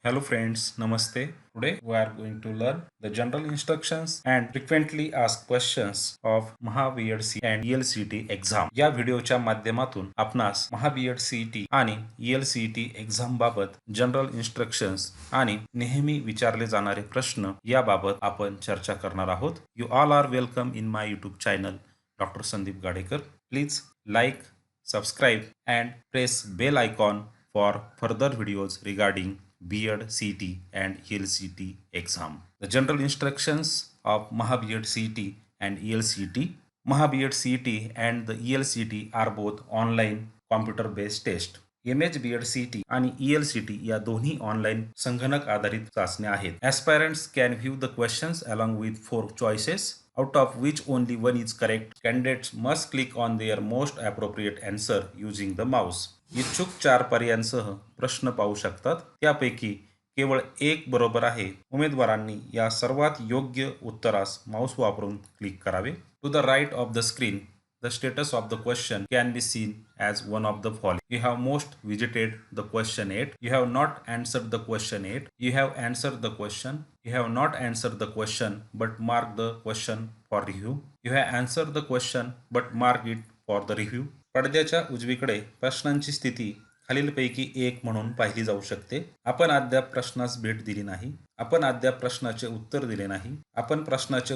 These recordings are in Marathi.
Hello friends, Namaste. Today we are going to learn the general instructions and frequently asked questions of MahaBEd and ELCT exam. या व्हिडिओच्या माध्यमातून आपणास MahaBEd CET आणि ELCT एक्झाम बाबत जनरल इन्स्ट्रक्शन्स आणि नेहमी विचारले जाणारे प्रश्न याबाबत आपण चर्चा करणार आहोत. You all are welcome in my YouTube channel doctor Sandeep Gadekar. Please like, subscribe and press bell icon for further videos regarding BEd CET and ELCT exam. The general instructions of MahaBEd CET and ELCT. MahaBEd CET and the ELCT are both online computer based test. MHBEd CET आणि ELCT या दोन्ही ऑनलाईन संगणक आधारित चाचण्या आहेत. Aspirants can view the questions along with 4 choices, out of which only one is correct. Candidates must click on their most appropriate answer using the mouse. इच्छुक 4 पर्यायांसह प्रश्न पाहू शकतात. त्यापैकी केवळ एक बरोबर आहे. उमेदवारांनी या सर्वात योग्य उत्तरास माउस वापरून क्लिक करावे. To the right of the screen, the status of the question can be seen as one of the following. You have most visited the question 8. You have not answered the question 8. You have answered the question. You have not answered the question but mark the question for review. You have answered the question but mark it for the review. पडद्याच्या उजवीकडे प्रश्नांची स्थिती खालीलपैकी एक म्हणून पाहिली जाऊ शकते. आपण अद्याप प्रश्नास भेट दिली नाही. आपण अद्याप प्रश्नाचे उत्तर दिले नाही. आपण प्रश्नाचे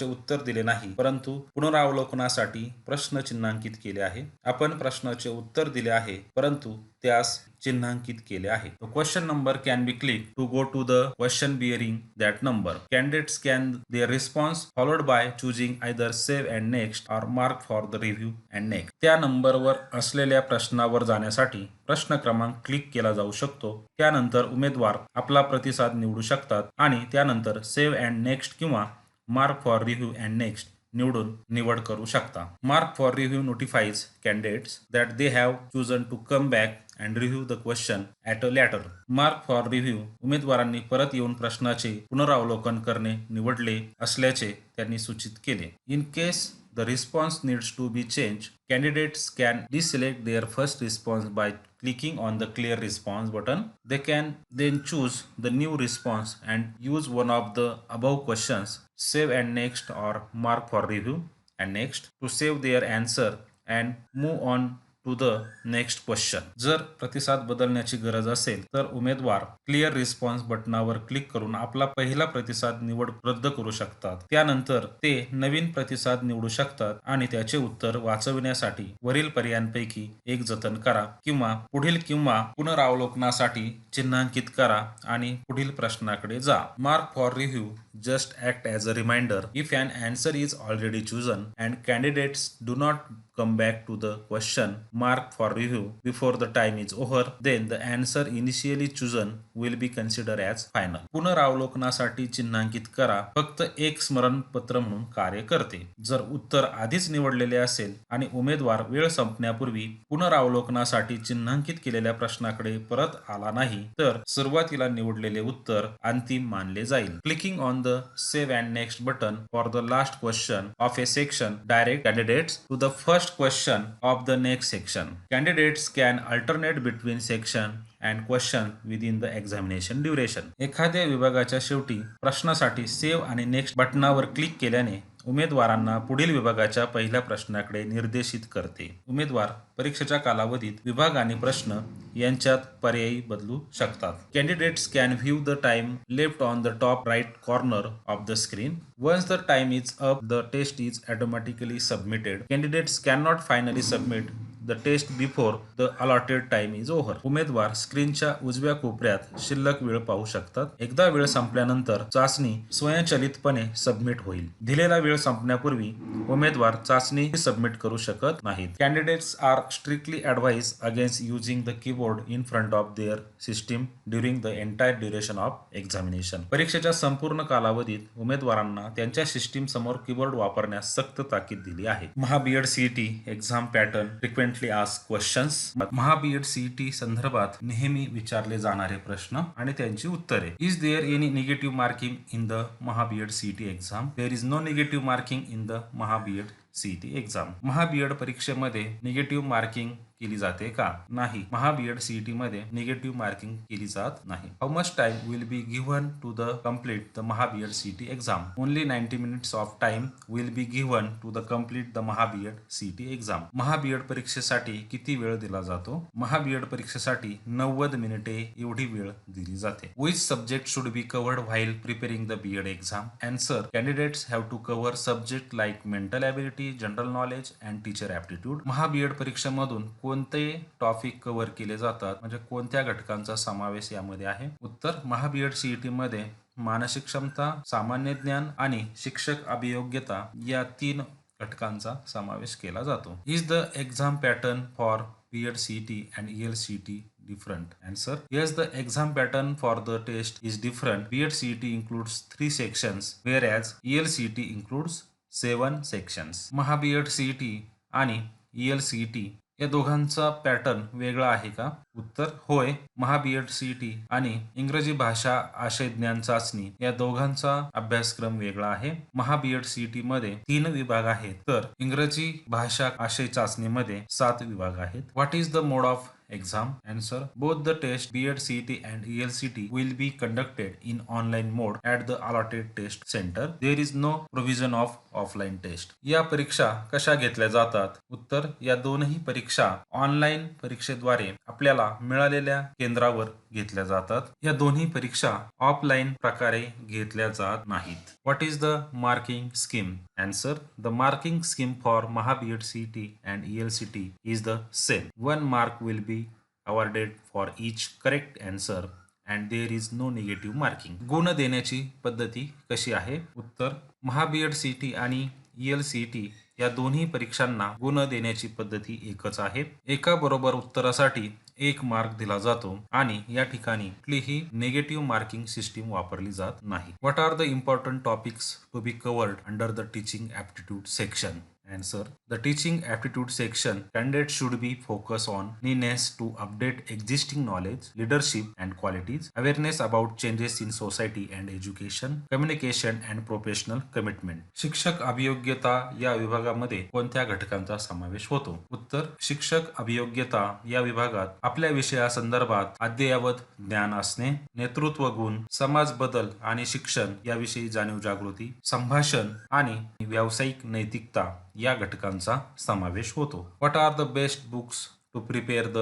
उत्तर दिले नाही, परंतु पुनरावलोकनासाठी प्रश्न चिन्हांकित केले आहे. आपण प्रश्नाचे उत्तर दिले आहे, परंतु त्यास चिन्हांकित केले आहे. The question number can be clicked to go to the question bearing that number. Candidates can their response followed by choosing either save and next or mark for the review and next. त्या नंबरवर असलेल्या प्रश्नावर जाण्यासाठी प्रश्न क्रमांक क्लिक केला जाऊ शकतो. त्यानंतर उमेदवार आपला प्रतिसाद निवडू शकतात आणि त्यानंतर सेव्ह अँड नेक्स्ट किंवा mark for review and next निवडून निवड करू शकता. Mark for review notifies candidates that they have chosen to come back and review the question at a later. Mark for review उमेदवारांनी परत येऊन प्रश्नाचे पुनरावलोकन करणे निवडले असल्याचे त्यांनी सूचित केले. In case the response needs to be changed, candidates can deselect their first response by clicking on the clear response button. They can then choose the new response and use one of the above questions, save and next or mark for review and next, to save their answer and move on to the next question. जर प्रतिसाद बदलण्याची गरज असेल तर उमेदवार क्लिअर रिस्पॉन्स बटनावर क्लिक करून आपला पहिला प्रतिसाद निवड रद्द करू शकतात. त्यानंतर ते नवीन प्रतिसाद निवडू शकतात आणि त्याचे उत्तर वाचविण्यासाठी वरील पर्यायांपैकी एक जतन करा किंवा पुनरावलोकनासाठी चिन्हांकित करा आणि पुढील प्रश्नाकडे जा. Mark for review just act as a reminder. If an answer is already chosen and candidates do not come back to the question marked for review before the time is over, then the answer initially chosen will be considered as final. पुनरावलोकनासाठी चिन्हांकित करा फक्त एक स्मरणपत्र म्हणून कार्य करते. जर उत्तर आधीच निवडलेले असेल आणि उमेदवार वेळ संपण्यापूर्वी पुनरावलोकनासाठी चिन्हांकित केलेल्या प्रश्नाकडे परत आला नाही तर सुरुवातीला निवडलेले उत्तर अंतिम मानले जाईल. Clicking on the save and next button for the last question of a section direct candidates to the first question of the next section. Candidates can alternate between section and question within the examination duration. एखाद्या विभागाच्या शेवटी प्रश्नासाठी सेव्ह आणि नेक्स्ट बटनावर क्लिक केल्याने उमेदवारांना पुढील विभागाच्या पहिल्या प्रश्नाकडे निर्देशित करते. उमेदवार परीक्षेच्या कालावधीत विभाग आणि प्रश्न यांच्यात पर्यायी बदलू शकतात. Candidates can view the time left on the top right corner of the screen. Once the time is up, the test is automatically submitted. Candidates can not finally submit the test before the allotted time is over. उमेदवार स्क्रीनच्या उजव्या कोपऱ्यात शिल्लक वेळ पाहू शकतात. एकदा वेळ संपल्यानंतर चाचणी स्वयंचलितपणे सबमिट होईल. दिलेला वेळ संपण्यापूर्वी उमेदवार चाचणी सबमिट करू शकत नाहीत. Candidates are strictly advise against using the keyboard in front of their system during the entire duration of examination. परीक्षेच्या संपूर्ण कालावधीत उमेदवारांना त्यांच्या सिस्टीम समोर कीबोर्ड वापरण्यास सक्त ताकीद दिली आहे. Maha B Ed CET exam pattern frequently asked questions. Maha B Ed CET संदर्भात नेहमी विचारले जाणारे प्रश्न आणि त्यांची उत्तरे. Is there any negative marking in the Maha B Ed CET exam? There is no negative marking in the Maha B Ed CET exam. Maha B Ed परीक्षेमध्ये निगेटिव्ह मार्किंग केली जाते का? नाही. महा-बी.एड सीईटी मध्ये निगेटिव्ह मार्किंग केली जात नाही. How much time will be given to the complete the Maha B Ed CET exam? Only 90 minutes of time will be given to the complete the Maha B Ed CET exam. Maha B Ed परीक्षेसाठी किती वेळ दिला जातो? महा-बी.एड परीक्षेसाठी 90 मिनिटे एवढी वेळ दिली जाते. Which subject should be covered while preparing the B Ed exam? Answer, candidates have to cover subject like mental ability, general knowledge and teacher aptitude. Maha B Ed परीक्षेमधून कोणते टॉपिक कव्हर केले जातात, म्हणजे कोणत्या घटकांचा समावेश यामध्ये आहे? उत्तर, महा-बी.एड सीईटी मध्ये मानसिक क्षमता, सामान्य ज्ञान आणि शिक्षक अभियोग्यता या 3 घटकांचा समावेश केला जातो. Is the exam pattern for B.Ed CET and EL CET different? Answer, yes, the exam pattern for the test is different. B.Ed CET includes 3 sections whereas EL CET includes 7 sections. महा-B.Ed CET आणि EL CET या दोघांचा पॅटर्न वेगळा आहे का? उत्तर, होय. महा-बी.एड सीईटी आणि इंग्रजी भाषा आशय ज्ञान चाचणी या दोघांचा अभ्यासक्रम वेगळा आहे. महा-बी.एड सीईटी मध्ये 3 विभाग आहेत, तर इंग्रजी भाषा आशय चाचणीमध्ये 7 विभाग आहेत. What is the mode of exam? Answer, both the test B.Ed CET and EL CET will be conducted in online mode at the allotted test center. There is no provision of offline test. या परीक्षा कशा घेतल्या जातात? उत्तर, या दोनही परीक्षा ऑनलाईन परीक्षेद्वारे आपल्याला मिळालेल्या केंद्रावर घेतल्या जातात. या दोन्ही परीक्षा ऑफलाईन प्रकारे घेतल्या जात नाहीत. What is the marking scheme? Answer, the marking scheme for Maha-B.Ed CET and EL CET is the same. 1 mark will be awarded for each correct answer and there is no negative marking. गुण देण्याची पद्धती कशी आहे? उत्तर, महा-बी.एड सीईटी आणि EL CET या दोन्ही परीक्षांना गुण देण्याची पद्धती एकच आहे. एका बरोबर उत्तरासाठी 1 मार्क दिला जातो आणि या ठिकाणी कुठलीही नेगेटिव्ह मार्किंग सिस्टीम वापरली जात नाही. What are the important topics to be covered under the teaching aptitude section? Answer, the teaching aptitude section candidates should be focused on neediness to update existing knowledge, leadership and qualities, awareness about changes in society and education, communication and professional commitment. शिक्षक अभियोग्यता या विभागामध्ये कोणत्या घटकांचा समावेश होतो? उत्तर, शिक्षक अभियोग्यता या विभागात आपल्या विषयासंदर्भात अद्ययावत ज्ञान असणे, नेतृत्व गुण, समाज बदल आणि शिक्षण याविषयी जाणीव जागृती, संभाषण आणि व्यावसायिक नैतिकता या घटकांचा समावेश होतो. What are the best books to prepare the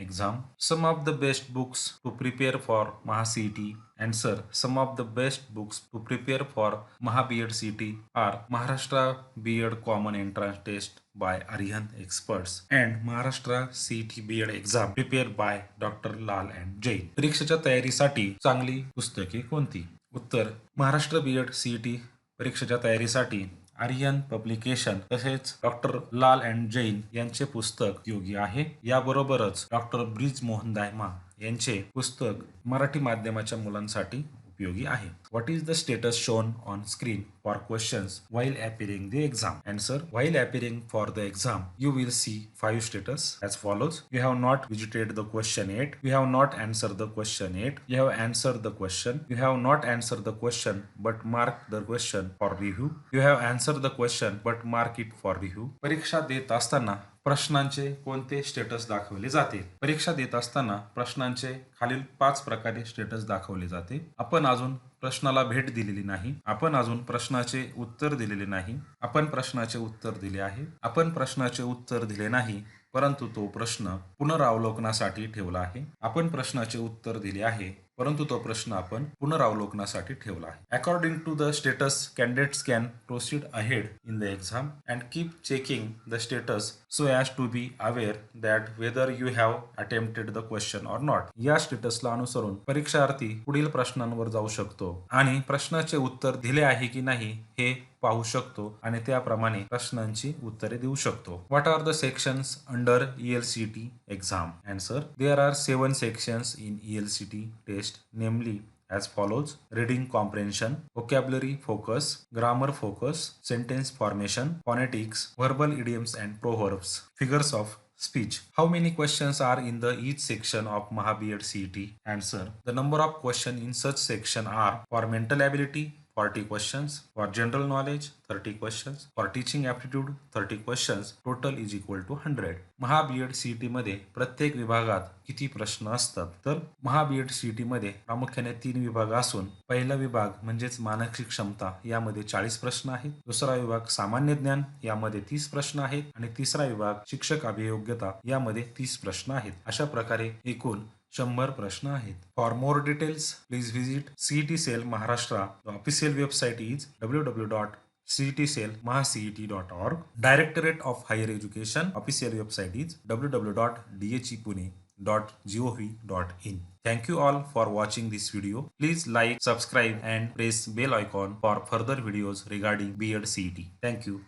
exam? Some of the best books to prepare for Maha CET. Answer, some of the best books to prepare for Maha-B.Ed CET are Maharashtra B.Ed Common Entrance Test by Arihant experts and Maharashtra CET B.Ed exam prepared by Dr. Lal and Jain. परीक्षेच्या तयारीसाठी चांगली पुस्तके कोणती? उत्तर, महाराष्ट्र B.Ed CET परीक्षेच्या तयारीसाठी आर्यन पब्लिकेशन तसेच डॉक्टर लाल अँड जैन यांचे पुस्तक योग्य आहे. याबरोबरच डॉक्टर ब्रिज मोहन दायमा यांचे पुस्तक मराठी माध्यमाच्या मुलांसाठी उपयोगी आहे. What is the status shown on screen for questions while appearing the exam? Answer, while appearing for the exam, you will see 5 status as follows. You have not visited the question yet. You have not answered the question yet. You have answered the question. You have not answered the question but mark the question for review. You have answered the question but mark it for review. परीक्षा देत असताना प्रश्नांचे कोणते स्टेटस दाखवले जाते? परीक्षा देत असताना प्रश्नांचे खालील 5 प्रकारे स्टेटस दाखवले जाते. आपण अजून प्रश्नाला भेट दिलेली नाही. आपण अजून प्रश्नाचे उत्तर दिलेले नाही. आपण प्रश्नाचे उत्तर दिले आहे. आपण प्रश्नाचे उत्तर दिले नाही परंतु तो प्रश्न पुनरावलोकनासाठी ठेवला आहे. आपण प्रश्नाचे उत्तर दिले आहे परंतु तो प्रश्न आपण पुनरावलोकनासाठी ठेवला आहे. According to the status candidates can proceed ahead in the exam and keep checking the status so as to be aware that whether you have attempted the question or not. या स्टेटसला अनुसरून परीक्षार्थी पुढील प्रश्नांवर जाऊ शकतो आणि प्रश्नाचे उत्तर दिले आहे की नाही हे पाहू शकतो आणि त्याप्रमाणे प्रश्नांची उत्तरे देऊ शकतो. What are the sections under EL CET exam? Answer, there are 7 sections in EL CET test, namely as follows: reading comprehension, vocabulary focus, grammar focus, sentence formation, phonetics, verbal idioms and proverbs, figures of speech. How many questions are in the each section of Maha-B.Ed CET? Answer, the number of questions in such section are for mental ability, 40 questions, for general knowledge 30 questions, for teaching aptitude 30 questions, total is equal to 100. Maha BEd CET मध्ये प्रत्येक विभागात किती प्रश्न असतात? तर महा बीएड सीईटी मध्ये प्रामुख्याने 3 विभाग असून पहिला विभाग म्हणजेच मानसिक क्षमता यामध्ये 40 प्रश्न आहेत, दुसरा विभाग सामान्य ज्ञान यामध्ये 30 प्रश्न आहेत आणि तिसरा विभाग शिक्षक अभियोग्यता यामध्ये 30 प्रश्न आहेत. अशा प्रकारे एकूण 100 प्रश्न आहेत. For more details please visit CET Cell Maharashtra. The official website is www.cetcellmahacet.org. Directorate of Higher Education official website is www.dhepune.gov.in. Thank you all for watching this video. Please like, subscribe and press bell icon for further videos regarding B.Ed CET. Thank you.